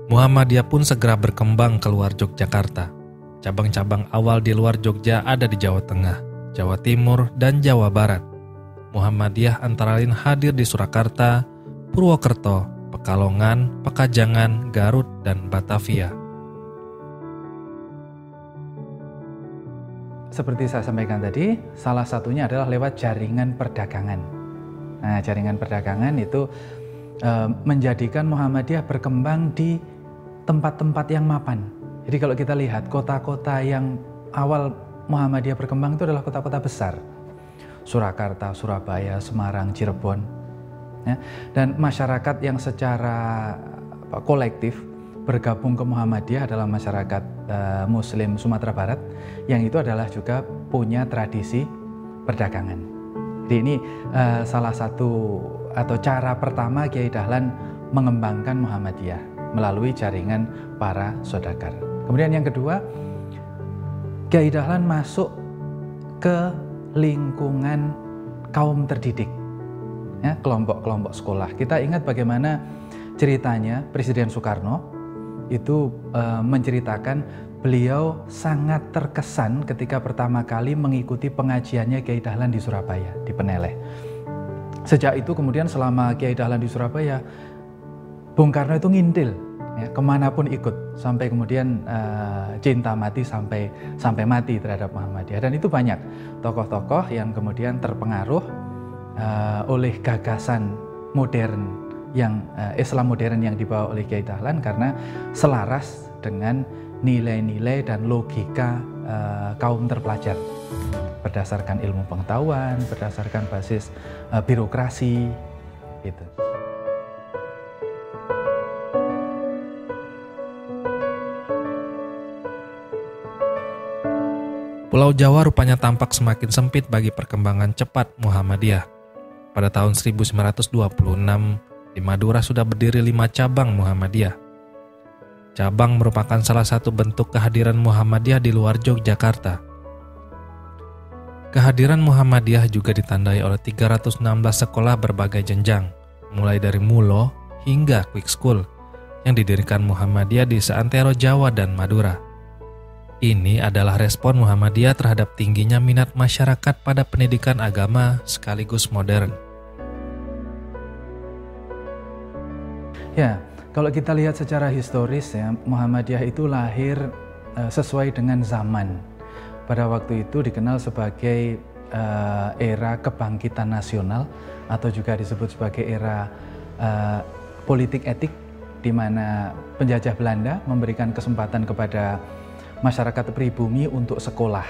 Muhammadiyah pun segera berkembang keluar Yogyakarta. Cabang-cabang awal di luar Jogja ada di Jawa Tengah, Jawa Timur, dan Jawa Barat. Muhammadiyah antara lain hadir di Surakarta, Purwokerto, Pekalongan, Pekajangan, Garut, dan Batavia. Seperti saya sampaikan tadi, salah satunya adalah lewat jaringan perdagangan. Nah, jaringan perdagangan itu menjadikan Muhammadiyah berkembang di tempat-tempat yang mapan. Jadi kalau kita lihat kota-kota yang awal Muhammadiyah berkembang itu adalah kota-kota besar. Surakarta, Surabaya, Semarang, Cirebon. Ya, dan masyarakat yang secara kolektif bergabung ke Muhammadiyah adalah masyarakat Muslim Sumatera Barat, yang itu adalah juga punya tradisi perdagangan. Jadi ini salah satu atau cara pertama Kiai Dahlan mengembangkan Muhammadiyah melalui jaringan para saudagar. Kemudian yang kedua, Kiai Dahlan masuk ke lingkungan kaum terdidik, ya, kelompok-kelompok sekolah. Kita ingat bagaimana ceritanya Presiden Soekarno itu menceritakan beliau sangat terkesan ketika pertama kali mengikuti pengajiannya Kiai Dahlan di Surabaya, di Peneleh. Sejak itu kemudian selama Kiai Dahlan di Surabaya, Bung Karno itu ngintil, ya, kemanapun ikut, sampai kemudian cinta mati sampai mati terhadap Muhammadiyah. Dan itu banyak tokoh-tokoh yang kemudian terpengaruh oleh gagasan modern yang Islam modern yang dibawa oleh Kiai Dahlan karena selaras dengan nilai-nilai dan logika kaum terpelajar berdasarkan ilmu pengetahuan, berdasarkan basis birokrasi gitu. Pulau Jawa rupanya tampak semakin sempit bagi perkembangan cepat Muhammadiyah. Pada tahun 1926, di Madura sudah berdiri 5 cabang Muhammadiyah. Cabang merupakan salah satu bentuk kehadiran Muhammadiyah di luar Yogyakarta. Kehadiran Muhammadiyah juga ditandai oleh 316 sekolah berbagai jenjang, mulai dari Mulo hingga Quick School, yang didirikan Muhammadiyah di seantero Jawa dan Madura. Ini adalah respon Muhammadiyah terhadap tingginya minat masyarakat pada pendidikan agama sekaligus modern. Ya, kalau kita lihat secara historis ya, Muhammadiyah itu lahir sesuai dengan zaman. Pada waktu itu dikenal sebagai era kebangkitan nasional atau juga disebut sebagai era politik etik, di mana penjajah Belanda memberikan kesempatan kepada masyarakat pribumi untuk sekolah.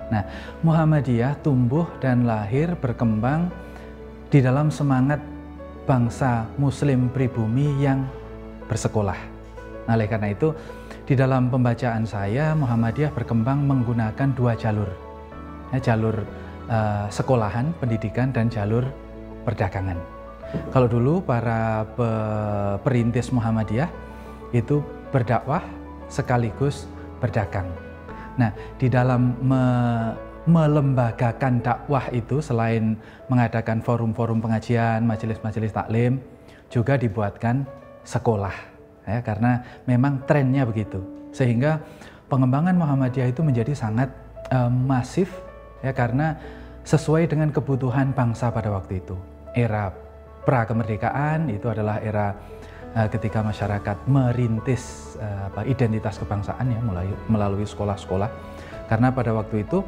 Nah, Muhammadiyah tumbuh dan lahir berkembang di dalam semangat bangsa Muslim pribumi yang bersekolah. Nah, oleh karena itu, di dalam pembacaan saya, Muhammadiyah berkembang menggunakan 2 jalur. Ya, jalur sekolahan, pendidikan, dan jalur perdagangan. Kalau dulu para perintis Muhammadiyah itu berdakwah sekaligus berdagang. Nah, di dalam melembagakan dakwah itu, selain mengadakan forum-forum pengajian, majelis-majelis taklim, juga dibuatkan sekolah, ya, karena memang trennya begitu. Sehingga pengembangan Muhammadiyah itu menjadi sangat masif, ya, karena sesuai dengan kebutuhan bangsa pada waktu itu. Era pra-kemerdekaan itu adalah era ketika masyarakat merintis identitas kebangsaan, ya, melalui sekolah-sekolah. Karena pada waktu itu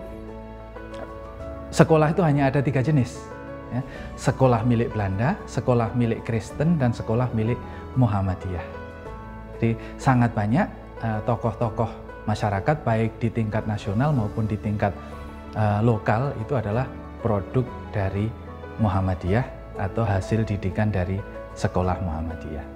sekolah itu hanya ada 3 jenis, ya. Sekolah milik Belanda, sekolah milik Kristen, dan sekolah milik Muhammadiyah. Jadi sangat banyak tokoh-tokoh masyarakat baik di tingkat nasional maupun di tingkat lokal itu adalah produk dari Muhammadiyah atau hasil didikan dari sekolah Muhammadiyah.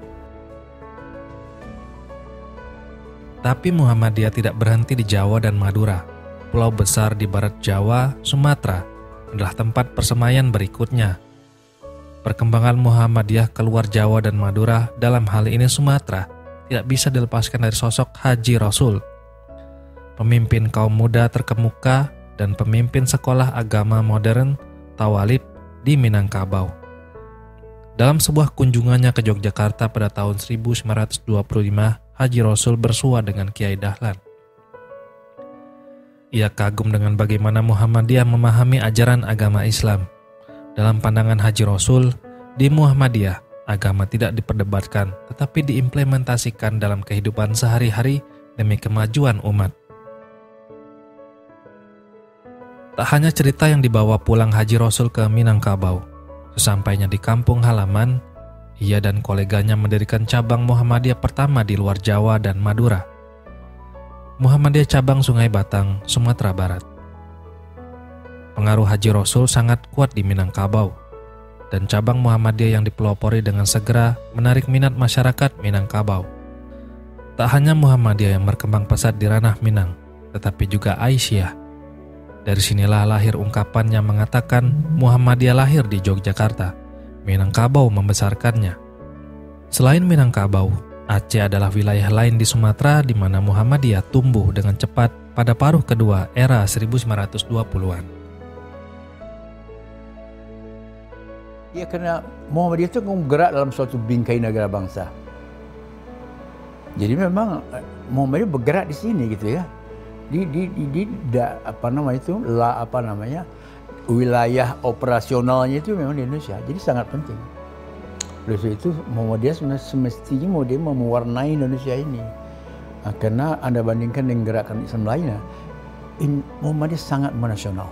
Tapi Muhammadiyah tidak berhenti di Jawa dan Madura. Pulau besar di barat Jawa, Sumatera, adalah tempat persemaian berikutnya. Perkembangan Muhammadiyah keluar Jawa dan Madura, dalam hal ini Sumatera, tidak bisa dilepaskan dari sosok Haji Rasul, pemimpin kaum muda terkemuka dan pemimpin sekolah agama modern Tawalib di Minangkabau. Dalam sebuah kunjungannya ke Yogyakarta pada tahun 1925, Haji Rasul bersua dengan Kiai Dahlan. Ia kagum dengan bagaimana Muhammadiyah memahami ajaran agama Islam. Dalam pandangan Haji Rasul, di Muhammadiyah, agama tidak diperdebatkan, tetapi diimplementasikan dalam kehidupan sehari-hari demi kemajuan umat. Tak hanya cerita yang dibawa pulang Haji Rasul ke Minangkabau. Sesampainya di kampung halaman, ia dan koleganya mendirikan cabang Muhammadiyah pertama di luar Jawa dan Madura. Muhammadiyah cabang Sungai Batang, Sumatera Barat. Pengaruh Haji Rasul sangat kuat di Minangkabau, dan cabang Muhammadiyah yang dipelopori dengan segera menarik minat masyarakat Minangkabau. Tak hanya Muhammadiyah yang berkembang pesat di ranah Minang, tetapi juga Aisyah. Dari sinilah lahir ungkapan yang mengatakan Muhammadiyah lahir di Yogyakarta, Minangkabau membesarkannya. Selain Minangkabau, Aceh adalah wilayah lain di Sumatera di mana Muhammadiyah tumbuh dengan cepat pada paruh kedua era 1920-an. Ya, kerana Muhammadiyah itu bergerak dalam suatu bingkai negara bangsa. Jadi memang Muhammadiyah bergerak di sini gitu ya. Wilayah operasionalnya itu memang di Indonesia. Jadi sangat penting. Oleh sebab itu Muhammadiyah semestinya dia mewarnai Indonesia ini. Karena Anda bandingkan dengan gerakan Islam lainnya, Muhammadiyah sangat menasional.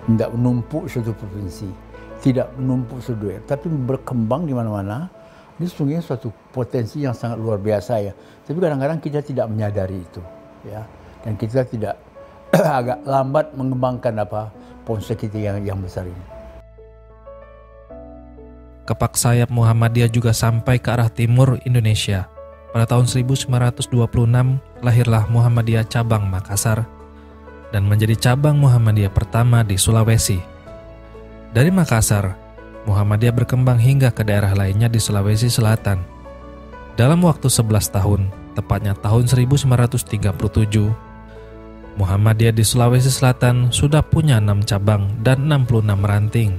Tidak menumpuk suatu provinsi, tidak menumpuk suatu daerah, tapi berkembang di mana-mana. Ini sesungguhnya suatu potensi yang sangat luar biasa ya. Tapi kadang-kadang kita tidak menyadari itu, ya. Dan kita tidak agak lambat mengembangkan ponsel kita yang besar ini. Kepak sayap Muhammadiyah juga sampai ke arah timur Indonesia. Pada tahun 1926 lahirlah Muhammadiyah cabang Makassar dan menjadi cabang Muhammadiyah pertama di Sulawesi. Dari Makassar, Muhammadiyah berkembang hingga ke daerah lainnya di Sulawesi Selatan. Dalam waktu 11 tahun, tepatnya tahun 1937, Muhammadiyah di Sulawesi Selatan sudah punya 6 cabang dan 66 ranting.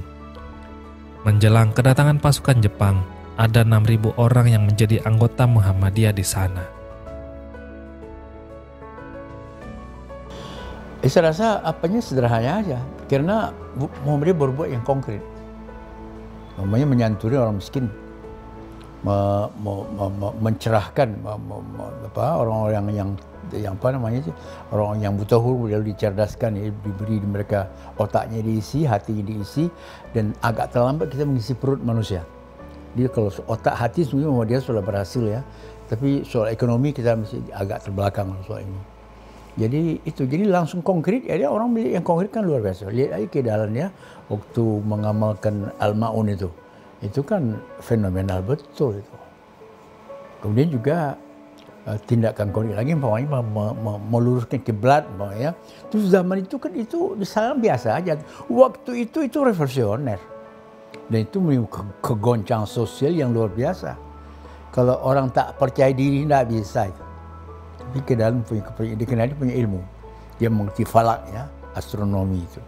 Menjelang kedatangan pasukan Jepang, ada 6.000 orang yang menjadi anggota Muhammadiyah di sana. Saya rasa sederhana aja, karena Muhammadiyah berbuat yang konkret. Namanya menyantuni orang miskin, mencerahkan orang-orang orang yang buta huruf lalu dicerdaskan, diberi mereka otaknya diisi, hatinya diisi, dan agak terlambat kita mengisi perut manusia. Jadi kalau otak hati sebenarnya dia sudah berhasil ya, tapi soal ekonomi kita mesti agak terbelakang soal ini. Jadi langsung konkret, ya orang yang konkret kan luar biasa. Lihat aja keadaannya waktu mengamalkan Al-Ma'un itu kan fenomenal betul itu. Kemudian juga tindakan konkret lagi, meluruskan kiblat, ya. Terus zaman itu kan itu sangat biasa aja. Waktu itu revolusioner, dan itu menimbulkan kegoncang sosial yang luar biasa. Kalau orang tak percaya diri tidak bisa itu. Tapi ke dalam punya ilmu, dia mengerti falak ya, astronomi itu.